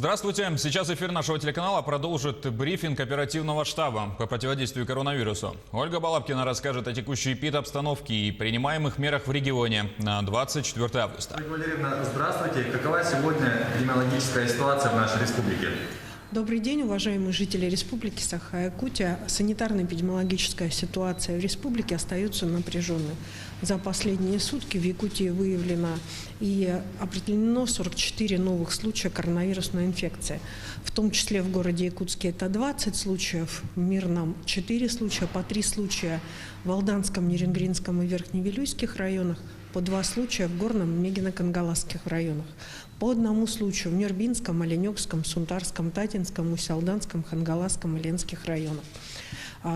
Здравствуйте. Сейчас эфир нашего телеканала продолжит брифинг оперативного штаба по противодействию коронавирусу. Ольга Балабкина расскажет о текущей эпидобстановке и принимаемых мерах в регионе на 24 августа. Ольга Валерьевна, здравствуйте. Какова сегодня эпидемиологическая ситуация в нашей республике? Добрый день, уважаемые жители Республики Саха-Якутия. Санитарно-эпидемиологическая ситуация в республике остается напряженной. За последние сутки в Якутии выявлено и определено 44 новых случая коронавирусной инфекции. В том числе в городе Якутске это 20 случаев, в Мирном 4 случая, по 3 случая в Алданском, Нерингринском и Верхневилюйских районах, по 2 случая в Горном и Мегино-Кангаласских районах. По 1 случаю в Нербинском, Оленёкском, Сунтарском, Татинском, Усть-Алданском, Хангаласском и Ленских районах.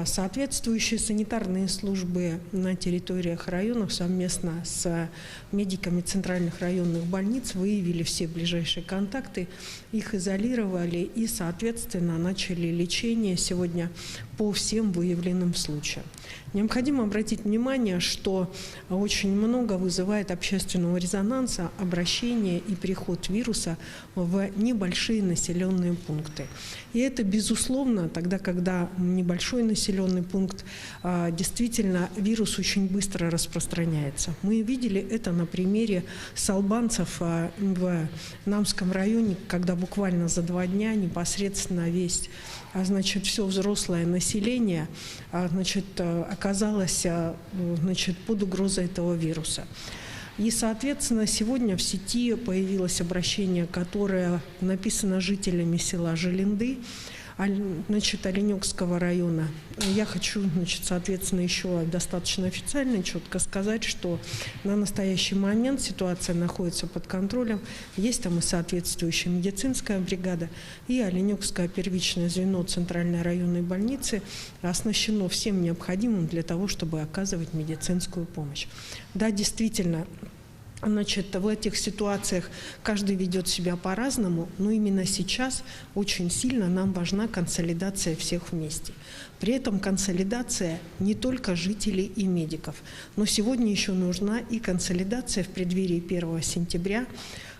Соответствующие санитарные службы на территориях районов совместно с медиками центральных районных больниц выявили все ближайшие контакты, их изолировали и, соответственно, начали лечение сегодня по всем выявленным случаям. Необходимо обратить внимание, что очень много вызывает общественного резонанса обращение и переход вируса в небольшие населенные пункты. И это, безусловно, тогда, когда небольшой населенный пункт, действительно вирус очень быстро распространяется. Мы видели это на примере салбанцев в Намском районе, когда буквально за 2 дня непосредственно все взрослое население оказалось под угрозой этого вируса. И, соответственно, сегодня в сети появилось обращение, которое написано жителями села Желенды, Оленёкского района. Я хочу, соответственно, еще достаточно официально, четко сказать, что на настоящий момент ситуация находится под контролем. Есть там и соответствующая медицинская бригада, и Оленёкское первичное звено Центральной районной больницы оснащено всем необходимым для того, чтобы оказывать медицинскую помощь. Да, действительно, в этих ситуациях каждый ведет себя по-разному, но именно сейчас очень сильно нам важна консолидация всех вместе. При этом консолидация не только жителей и медиков, но сегодня еще нужна и консолидация в преддверии 1 сентября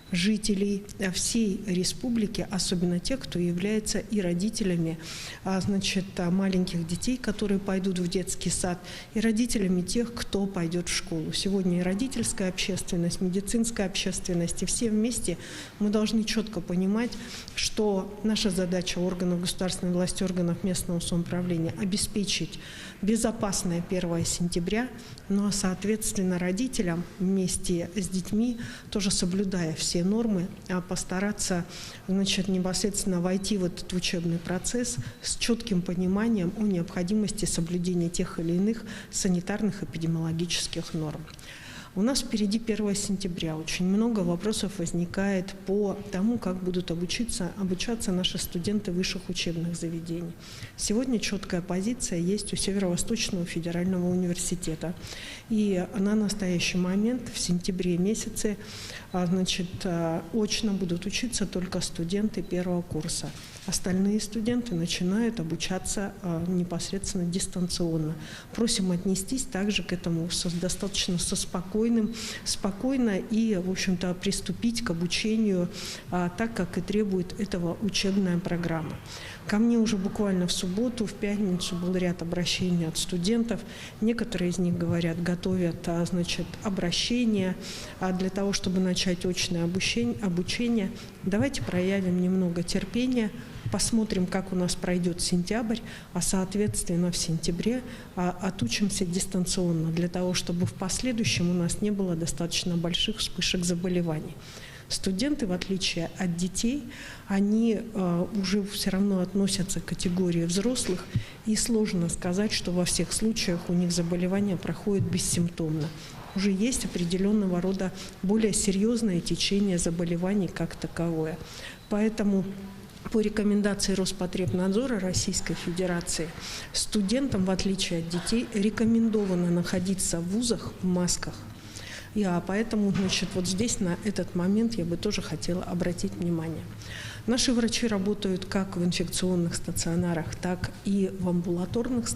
жителей всей республики, особенно тех, кто является и родителями маленьких детей, которые пойдут в детский сад, и родителями тех, кто пойдет в школу. Сегодня и родительская общественность, медицинская общественность, и все вместе мы должны четко понимать, что наша задача органов государственной власти, органов местного самоуправления – обеспечить безопасное 1 сентября, но, соответственно, родителям вместе с детьми, тоже соблюдая все нормы, постараться непосредственно войти в этот учебный процесс с четким пониманием о необходимости соблюдения тех или иных санитарных эпидемиологических норм. У нас впереди 1 сентября. Очень много вопросов возникает по тому, как будут обучаться наши студенты высших учебных заведений. Сегодня четкая позиция есть у Северо-Восточного федерального университета. И на настоящий момент, в сентябре месяце, очно будут учиться только студенты 1-го курса. Остальные студенты начинают обучаться непосредственно дистанционно. Просим отнестись также к этому достаточно спокойно и, в общем-то, приступить к обучению так, как и требует этого учебная программа. Ко мне уже буквально в субботу, в пятницу был ряд обращений от студентов. Некоторые из них готовят обращения для того, чтобы начать очное обучение. Давайте проявим немного терпения, посмотрим, как у нас пройдет сентябрь, а, соответственно, в сентябре отучимся дистанционно, для того, чтобы в последующем у нас не было достаточно больших вспышек заболеваний. Студенты, в отличие от детей, они уже все равно относятся к категории взрослых, и сложно сказать, что во всех случаях у них заболевание проходит бессимптомно. Уже есть определенного рода более серьезное течение заболеваний как таковое. Поэтому по рекомендации Роспотребнадзора Российской Федерации студентам, в отличие от детей, рекомендовано находиться в вузах в масках. Поэтому здесь на этот момент я бы тоже хотела обратить внимание. Наши врачи работают как в инфекционных стационарах, так и в амбулаторных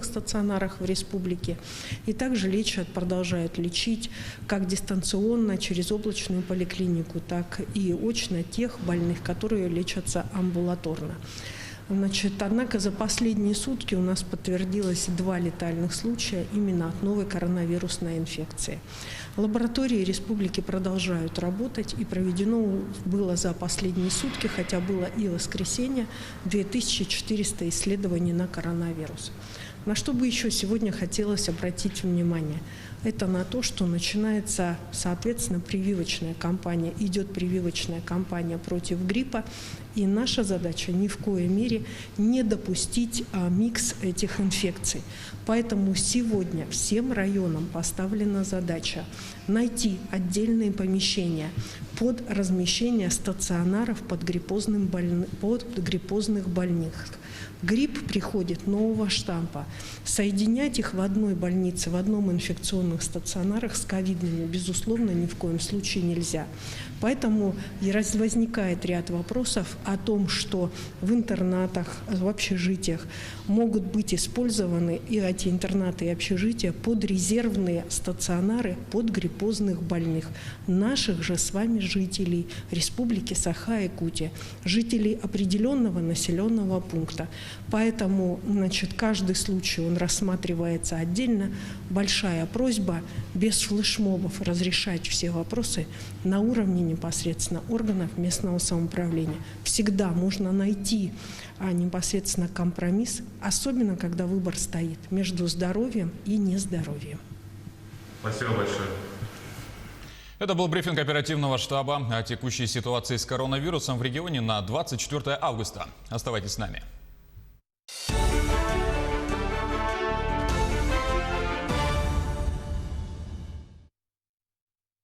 стационарах в республике. И также продолжают лечить как дистанционно через облачную поликлинику, так и очно тех больных, которые лечатся амбулаторно. Однако за последние сутки у нас подтвердилось 2 летальных случая именно от новой коронавирусной инфекции. Лаборатории республики продолжают работать, и проведено было за последние сутки, хотя было и воскресенье, 2400 исследований на коронавирус. На что бы еще сегодня хотелось обратить внимание? Это на то, что начинается, соответственно, прививочная кампания. Идет прививочная кампания против гриппа. И наша задача ни в коей мере не допустить микс этих инфекций. Поэтому сегодня всем районам поставлена задача найти отдельные помещения под размещение стационаров под гриппозных больных. Грипп приходит нового штампа. Соединять их в одной больнице, в одном инфекционных стационарах с ковидными, безусловно, ни в коем случае нельзя. Поэтому возникает ряд вопросов о том, что в интернатах, в общежитиях могут быть использованы и эти интернаты и общежития под резервные стационары под гриппозных больных. Наших же с вами жителей Республики Саха-Якутия, жителей определенного населенного пункта. Поэтому, каждый случай он рассматривается отдельно. Большая просьба без флешмобов разрешать все вопросы на уровне непосредственно органов местного самоуправления. Всегда можно найти непосредственно компромисс, особенно когда выбор стоит между здоровьем и нездоровьем. Спасибо большое. Это был брифинг оперативного штаба о текущей ситуации с коронавирусом в регионе на 24 августа. Оставайтесь с нами.